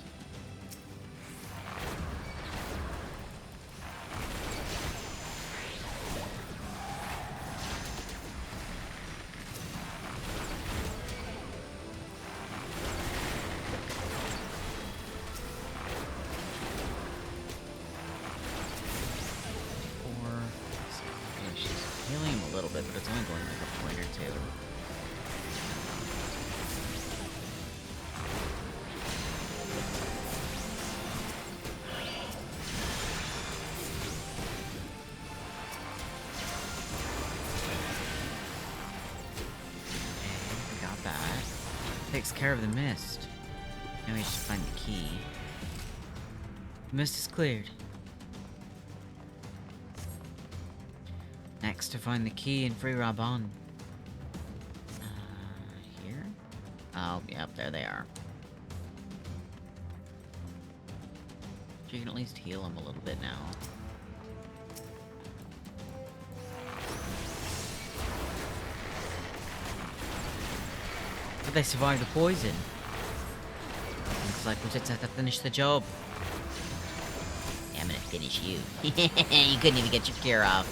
Healing him a little bit, but it's only going like a point or two. Okay, we got that. Takes care of the mist. Now we just find the key. The mist is cleared. Next, to find the key and free Raban. Here? Oh, yep, there they are. You can at least heal him a little bit now. But they survived the poison. Looks like we'll just have to finish the job. Yeah, I'm gonna finish you. You couldn't even get your cure off.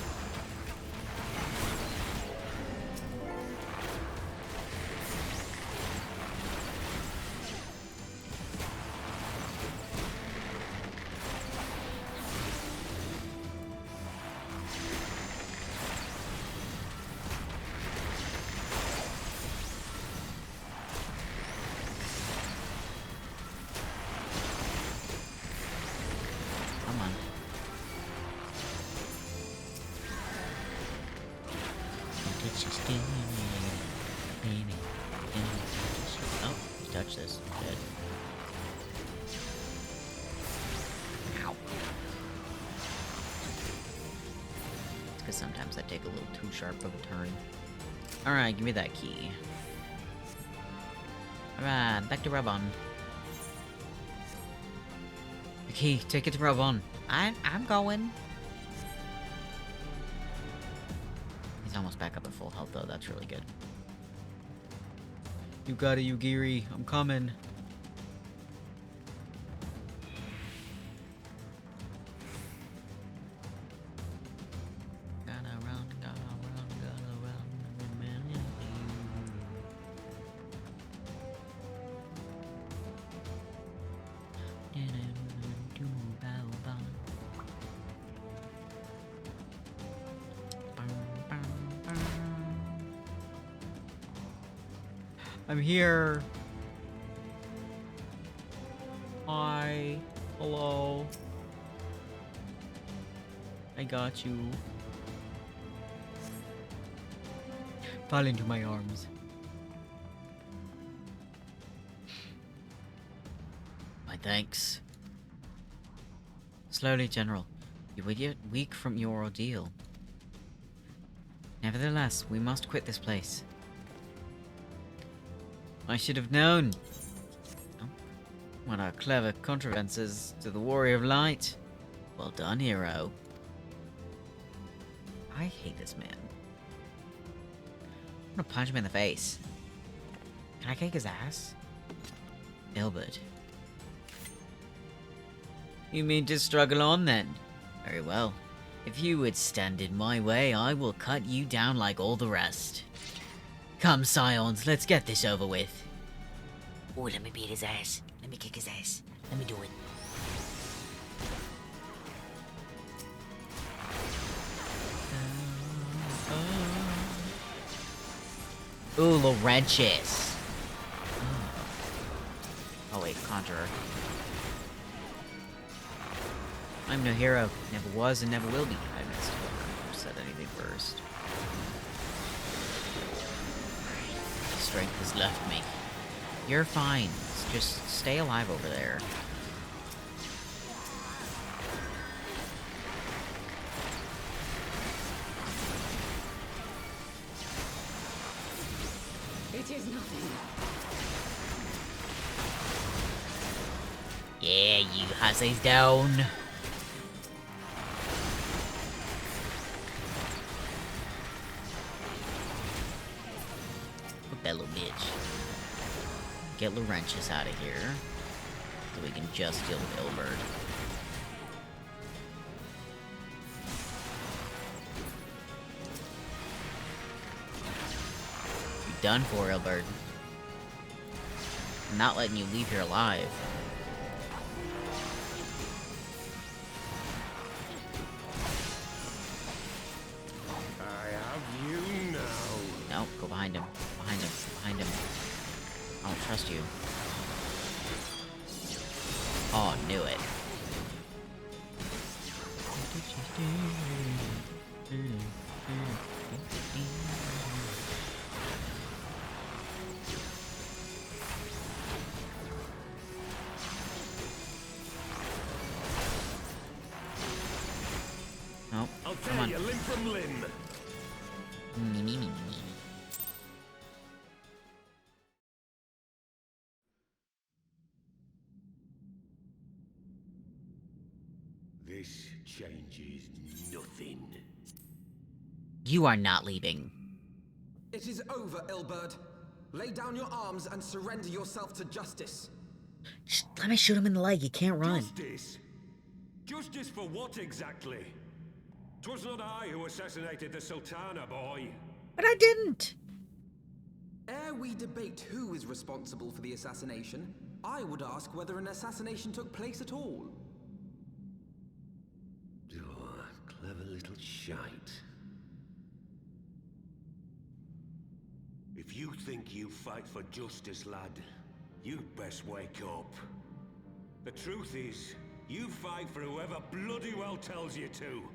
Oh, you touched this. Good. Ow. It's because sometimes I take a little too sharp of a turn. Alright, give me that key. Alright, back to Rabon. The key, take it to Rabon. I'm going. He's almost back up at full health though, that's really good. You got it, Yugiri. I'm coming. Gotta run, gotta run, gotta run, man. I'm here. Hi. Hello. I got you. Fall into my arms. My thanks. Slowly, General. You were yet weak from your ordeal. Nevertheless, we must quit this place. I should have known. Oh. What a clever contrivances to the Warrior of Light. Well done, hero. I hate this man. I'm gonna punch him in the face. Can I kick his ass? Ilbert. You mean to struggle on then? Very well. If you would stand in my way, I will cut you down like all the rest. Come, Scions, let's get this over with. Oh, let me beat his ass. Let me kick his ass. Let me do it. Ooh, little wrenches. Oh wait, Conjurer. I'm no hero. Never was and never will be. I missed. Who said anything first? Strength has left me. You're fine. Just stay alive over there. It is nothing. Yeah, you hussies down. Put that little bitch. Get Laurentius out of here. So we can just deal with Ilbert. You're done for, Ilbert. I'm not letting you leave here alive. I have you now. No, go behind him. Behind him. Behind him. I don't trust you. Oh, knew it. Oh, I'll come tear on. you limb from limb. Me. This changes nothing. You are not leaving. It is over, Ilbert. Lay down your arms and surrender yourself to justice. Just let me shoot him in the leg. He can't run. Justice? Justice for what exactly? 'Twas not I who assassinated the Sultana, boy. But I didn't. Ere we debate who is responsible for the assassination, I would ask whether an assassination took place at all. Oh, clever little shite. If you think you fight for justice, lad, you'd best wake up. The truth is, you fight for whoever bloody well tells you to.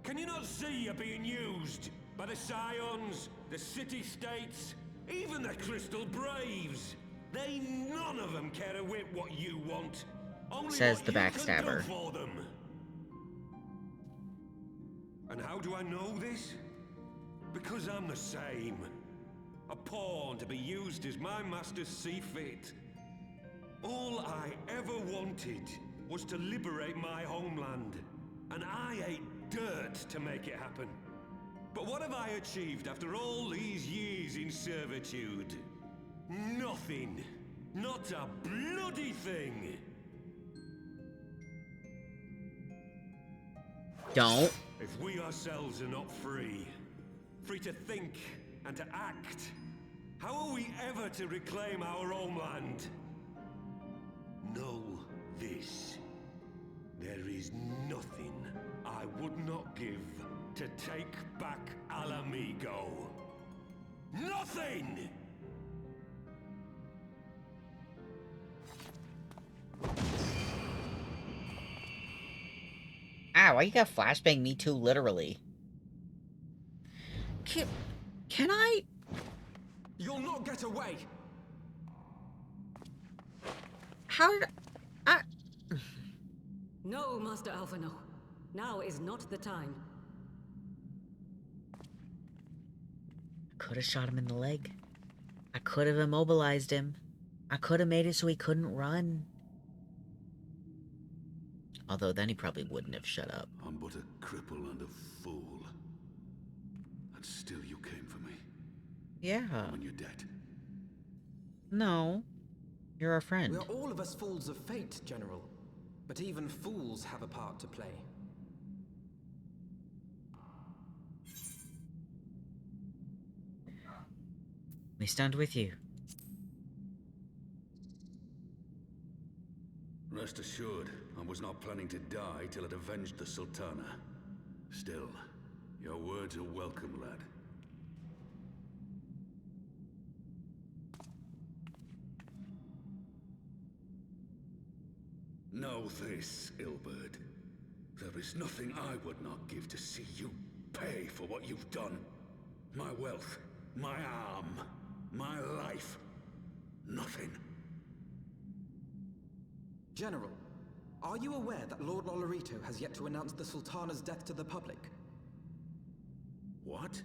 Can you not see you're being used by the Scions, the City-States, even the Crystal Braves? They none of them care a whit what you want. Only Says what the you can backstabber. do for them. And how do I know this? Because I'm the same. A pawn to be used as my masters see fit. All I ever wanted was to liberate my homeland, and I ate dirt to make it happen. But what have I achieved after all these years in servitude? Nothing. Not a bloody thing. Don't. If we ourselves are not free, free to think and to act, how are we ever to reclaim our homeland? Know this. There is nothing I would not give to take back Alamigo. Nothing! Ow, why you got flashbang me too literally? Can I? You'll not get away! How did I? No, Master Alpha, no. Now is not the time. Could have shot him in the leg. I could have immobilized him. I could have made it so he couldn't run. Although then he probably wouldn't have shut up. I'm but a cripple and a fool. And still you came for me. Yeah. When you're dead. No. You're our friend. We're all of us fools of fate, General. But even fools have a part to play. We stand with you. Rest assured, I was not planning to die till I'd avenged the Sultana. Still, your words are welcome, lad. Know this, Ilberd. There is nothing I would not give to see you pay for what you've done. My wealth, my arm, my life. Nothing. General, are you aware that Lord Lolorito has yet to announce the Sultana's death to the public? What?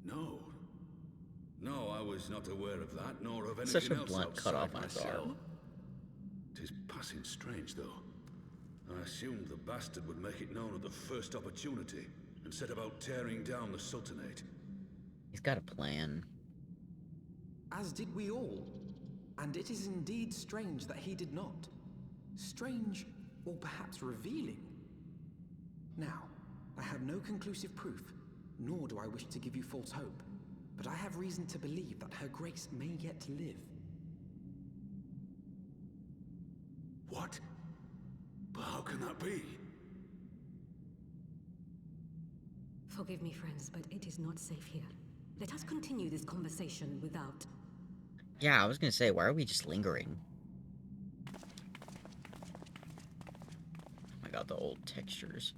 No. No, I was not aware of that, nor of anything Such a else blunt cut off outside on his my cell. arm. 'Tis passing strange, though. I assumed the bastard would make it known at the first opportunity, and set about tearing down the Sultanate. He's got a plan. As did we all. And it is indeed strange that he did not. Strange, or perhaps revealing. Now, I have no conclusive proof, nor do I wish to give you false hope, but I have reason to believe that Her Grace may yet live. What? But how can that be? Forgive me, friends, but it is not safe here. Let us continue this conversation without... Yeah, I was gonna say, why are we just lingering? Oh my god, the old textures.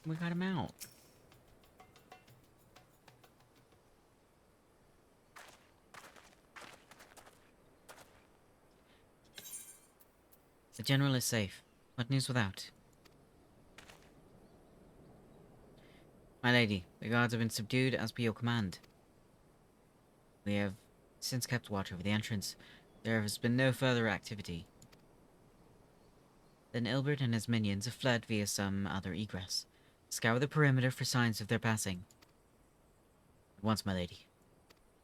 We got him out. The general is safe. What news without? My lady, the guards have been subdued as per your command. We have since kept watch over the entrance. There has been no further activity. Then Ilbert and his minions have fled via some other egress. Scour the perimeter for signs of their passing. At once, my lady.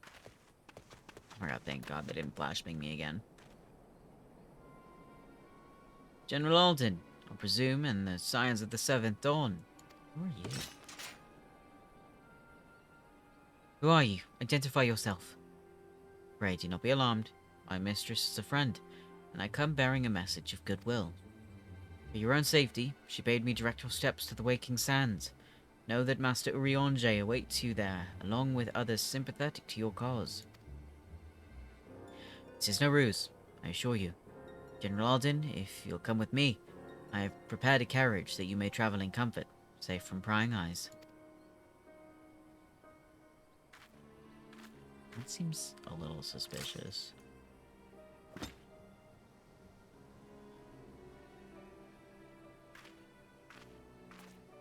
Oh my god, thank god they didn't flashbang me again. General Alden, I presume, and the signs of the 7th dawn. Who are you? Who are you? Identify yourself. Pray, do not be alarmed. My mistress is a friend, and I come bearing a message of goodwill. For your own safety, she bade me direct your steps to the Waking Sands. Know that Master Eorzea awaits you there, along with others sympathetic to your cause. This is no ruse, I assure you. General Alden, if you'll come with me, I have prepared a carriage that you may travel in comfort, safe from prying eyes. That seems a little suspicious.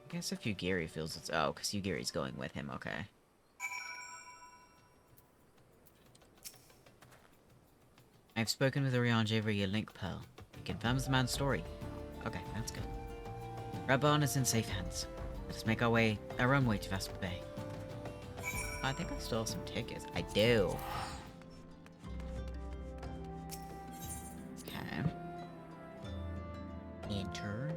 I guess if Yugiri feels it's... Oh, because Yugiri's going with him, okay. I've spoken with Eorzea via link pearl. It confirms the man's story. Okay, that's good. Raban is in safe hands. Let us make our own way to Vesper Bay. I think I still have some tickets. I do. Okay. Enter.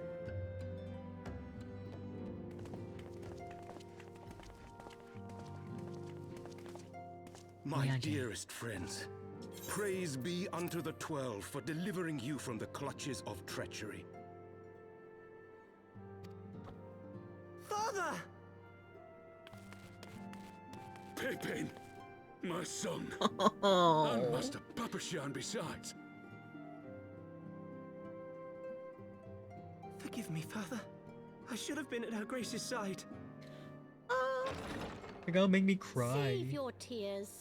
My dearest friends, praise be unto the 12 for delivering you from the clutches of treachery. Father! Pippin, my son, and Master Papashan besides. Forgive me, Father. I should have been at Her Grace's side. You're gonna make me cry. Save your tears.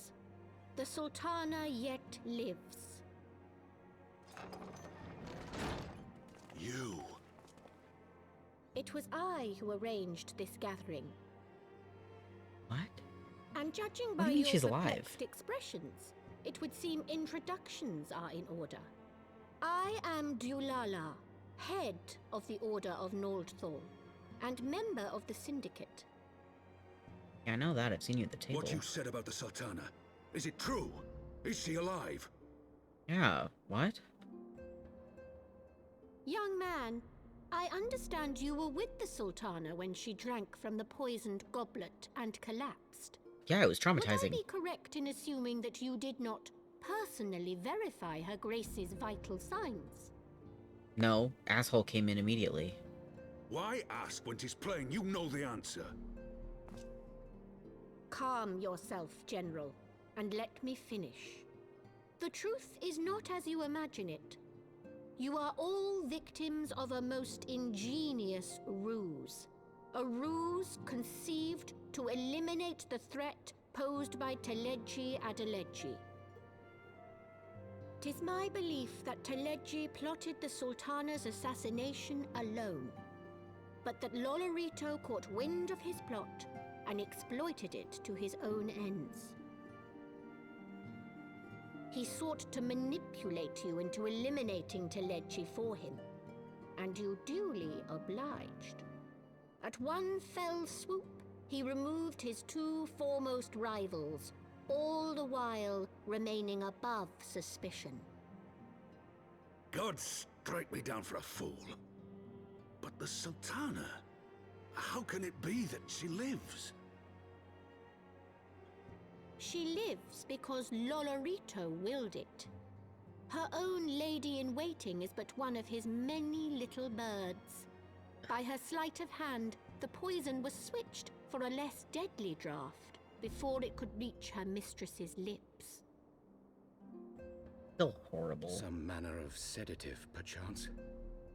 The Sultana yet lives. You. It was I who arranged this gathering. What? And judging What by do you mean your she's alive? perplexed expressions, it would seem introductions are in order. I am Dulala, head of the Order of Noldthor, and member of the Syndicate. Yeah, I know that. I've seen you at the table. What you said about the Sultana, is it true? Is she alive? Yeah, what? Young man, I understand you were with the Sultana when she drank from the poisoned goblet and collapsed. Yeah, it was Would I traumatizing. be correct in assuming that you did not personally verify Her Grace's vital signs? No, asshole came in immediately. Why ask when 'tis plain you know the answer? Calm yourself, General, and let me finish. The truth is not as you imagine it. You are all victims of a most ingenious ruse. A ruse conceived to eliminate the threat posed by Teleji Adeleji. 'Tis my belief that Teleji plotted the Sultana's assassination alone, but that Lolorito caught wind of his plot and exploited it to his own ends. He sought to manipulate you into eliminating Teleji for him, and you duly obliged. At one fell swoop, he removed his two foremost rivals, all the while remaining above suspicion. God strike me down for a fool. But the Sultana, how can it be that she lives? She lives because Lolorito willed it. Her own lady-in-waiting is but one of his many little birds. By her sleight of hand, the poison was switched for a less deadly draught before it could reach her mistress's lips. Still horrible. Some manner of sedative, perchance,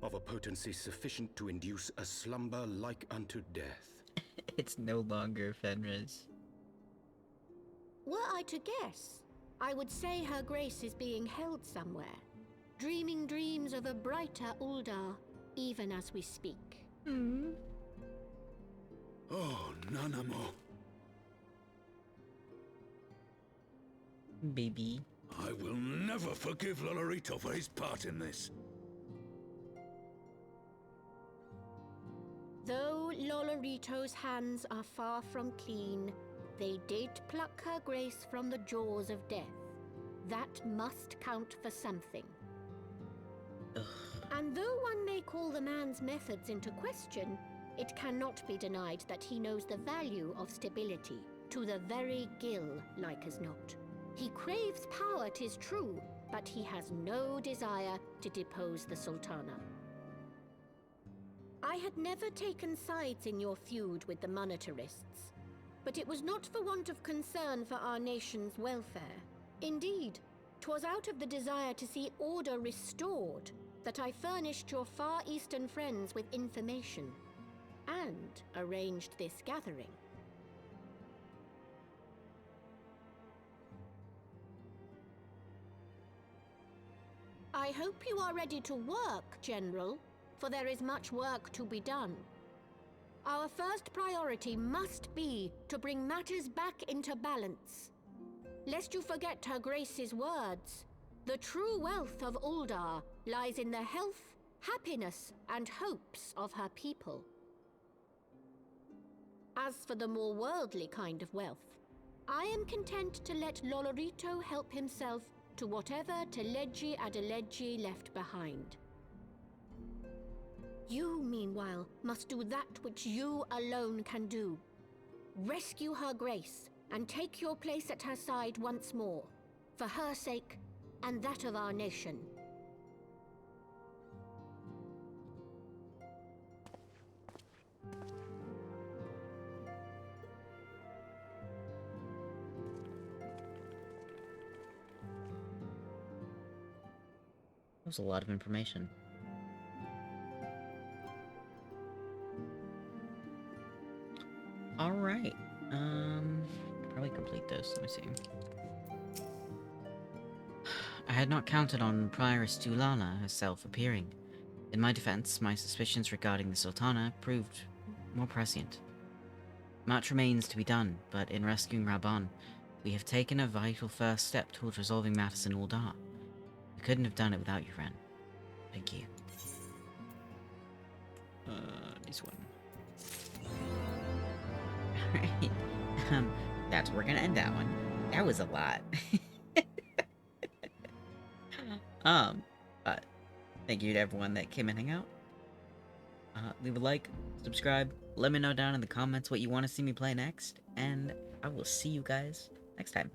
of a potency sufficient to induce a slumber like unto death. It's no longer Fenris. Were I to guess, I would say Her Grace is being held somewhere, dreaming dreams of a brighter Uldar, even as we speak. Oh, Nanamo. Baby. I will never forgive Lolorito for his part in this. Though Lolorito's hands are far from clean, they did pluck her grace from the jaws of death. That must count for something. Ugh. And though one may call the man's methods into question, it cannot be denied that he knows the value of stability, to the very gill, like as not. He craves power, 'tis true, but he has no desire to depose the Sultana. I had never taken sides in your feud with the monetarists, but it was not for want of concern for our nation's welfare. Indeed, 'twas out of the desire to see order restored that I furnished your Far Eastern friends with information and arranged this gathering. I hope you are ready to work, General, for there is much work to be done. Our first priority must be to bring matters back into balance. Lest you forget Her Grace's words, the true wealth of Uldar lies in the health, happiness, and hopes of her people. As for the more worldly kind of wealth, I am content to let Lolorito help himself to whatever Teledji Adeledji left behind. You, meanwhile, must do that which you alone can do. Rescue Her Grace and take your place at her side once more, for her sake and that of our nation. That was a lot of information. Alright. Probably complete this. Let me see. I had not counted on Prioress Dulala herself appearing. In my defense, my suspicions regarding the Sultana proved more prescient. Much remains to be done, but in rescuing Raban, we have taken a vital first step towards resolving matters in Uldar. We couldn't have done it without you, Ren. Thank you. This one. Alright. That's where we're gonna end that one. That was a lot. But thank you to everyone that came and hang out. Leave a like, subscribe, let me know down in the comments what you want to see me play next, and I will see you guys next time.